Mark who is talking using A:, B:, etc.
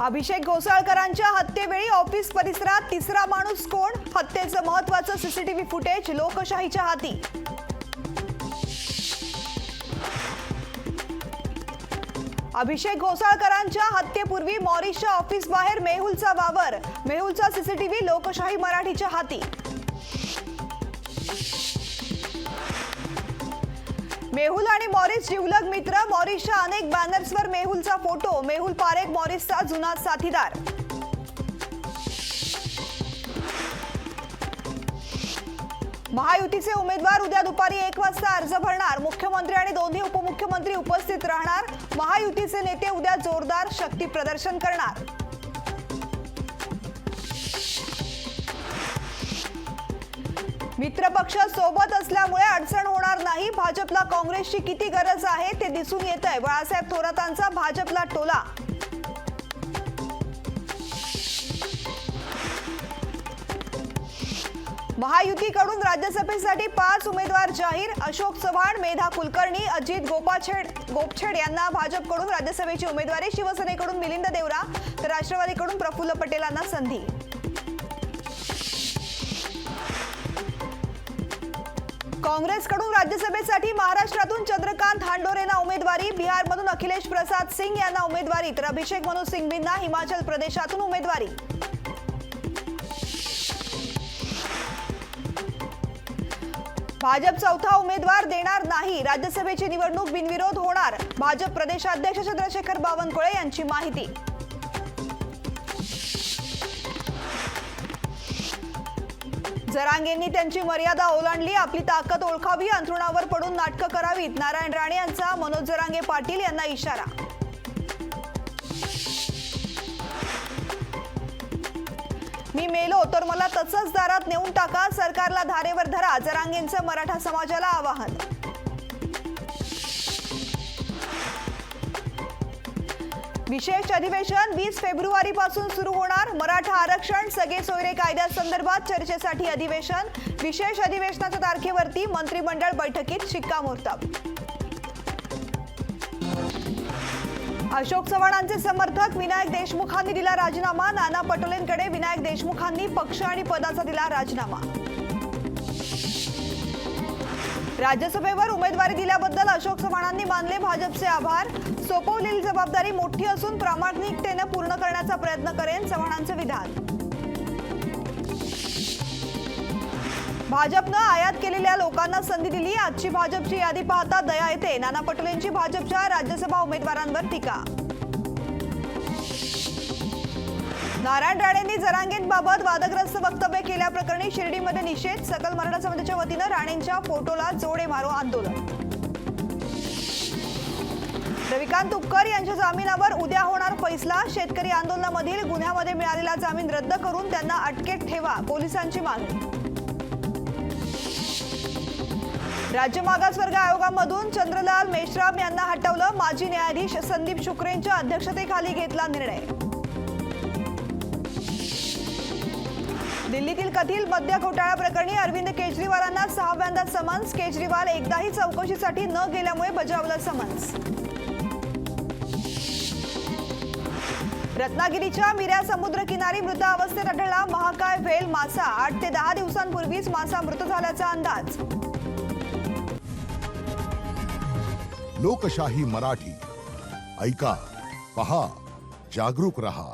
A: अभिषेक घोसाळकरांच्या हत्येवेळी office परिसरात तिसरा माणूस कोण? हत्येचं महत्त्वाचं सीसीटीव्ही फुटेज लोकशाहीच्या हाती. अभिषेक घोसाळकरांच्या हत्येपूर्वी मॉरिसच्या ऑफिस बाहेर मेहुलचा वावर. मेहुलचा सीसीटीव्ही लोकशाही मराठीच्या हाती. मेहुल आणि मॉरिस जिवलग मित्र. मॉरिसच्या अनेक बॅनर्सवर मेहुलचा फोटो. मेहुल पारेख मॉरिसचा जुना साथीदार. महायुतीचे उमेदवार उद्या दुपारी 1 वाजता अर्ज भरणार. मुख्यमंत्री आणि दोन्ही उपमुख्यमंत्री उपस्थित राहणार. महायुतीचे नेते उद्या जोरदार शक्ती प्रदर्शन करणार. मित्रपक्ष सोबत असल्यामुळे अडचण होणार नाही. भाजपला काँग्रेसची किती गरज आहे ते दिसून येतंय. बाळासाहेब थोरातांचा भाजपला टोला. महायुतीकडून राज्यसभेसाठी 5 उमेदवार जाहीर. अशोक चव्हाण, मेधा कुलकर्णी, अजित गोपछेड यांना भाजपकडून राज्यसभेची उमेदवारी. शिवसेनेकडून मिलिंद देवरा तर राष्ट्रवादीकडून प्रफुल्ल पटेलांना संधी. काँग्रेसकडून राज्यसभेसाठी महाराष्ट्रातून चंद्रकांत हांडोरेंना उमेदवारी. बिहारमधून अखिलेश प्रसाद सिंग यांना उमेदवारी तर अभिषेक मनु सिंघवींना हिमाचल प्रदेशातून उमेदवारी. भाजप चौथा उमेदवार देणार नाही. राज्यसभेची निवडणूक बिनविरोध होणार. भाजप प्रदेशाध्यक्ष चंद्रशेखर बावनकुळे यांची माहिती. जरांगेंनी त्यांची मर्यादा ओलांडली. आपली ताकद ओळखावी, अंथरुणावर पडून नाटकं करावीत. नारायण राणे यांचा मनोज जरांगे पाटील यांना इशारा. मी मेलो तर मला तसंच दारात नेऊन टाका. सरकारला धारेवर धरा. जरांगेंचं मराठा समाजाला आवाहन. विशेष अधिवेशन 20 फेब्रुवारीपासून सुरू होणार. मराठा आरक्षण सगळे सोयरे कायद्यासंदर्भात चर्चेसाठी अधिवेशन. विशेष अधिवेशनाच्या तारखेवरती मंत्रिमंडळ बैठकीत शिक्कामोर्तब. अशोक चव्हाणांचे समर्थक विनायक देशमुखांनी दिला राजीनामा. नाना पटोलेंकडे विनायक देशमुखांनी पक्ष आणि पदाचा दिला राजीनामा. राज्यसभेवर उमेदवारी दिल्याबद्दल अशोक चव्हाणांनी मानले भाजपचे आभार. सोपवलेली जबाबदारी मोठी असून प्रामाणिकतेने पूर्ण करण्याचा प्रयत्न करेन, चव्हाणांचे विधान. भाजपनं आयात केलेल्या लोकांना संधी दिली. आजची भाजपची यादी पाहता दया येते. नाना पटोलेंची भाजपच्या राज्यसभा उमेदवारांवर टीका. नारायण राणेंनी जरांगेंबाबत वादग्रस्त वक्तव्य केल्याप्रकरणी शिर्डीमध्ये निषेध. सकल मराठा समाजाच्या वतीनं राणेंच्या फोटोला जोडे मारो आंदोलन. रविकांत तुपकर यांच्या जामिनावर उद्या होणार फैसला. शेतकरी आंदोलनामधील गुन्ह्यामध्ये मिळालेला जामीन रद्द करून त्यांना अटकेत ठेवा, पोलिसांची मागणी. राज्य मागासवर्ग आयोगामधून चंद्रलाल मेश्राम यांना हटवलं. माजी न्यायाधीश संदीप शुक्रेंच्या अध्यक्षतेखाली घेतला निर्णय. दिल्लीतील कथित मद्य घोटाळा प्रकरणी अरविंद केजरीवालांना 6व्यांदा समन्स. केजरीवाल एकदाही चौकशीसाठी न गेल्यामुळे बजावलं समन्स. रत्नागिरीच्या मिऱ्या समुद्रकिनारी मृत अवस्थेत आढळला महाकाय व्हेल मासा. 8 ते 10 दिवसांपूर्वीच मासा मृत झाल्याचा अंदाज.
B: लोकशाही मराठी ऐका, पहा, जागरूक रहा.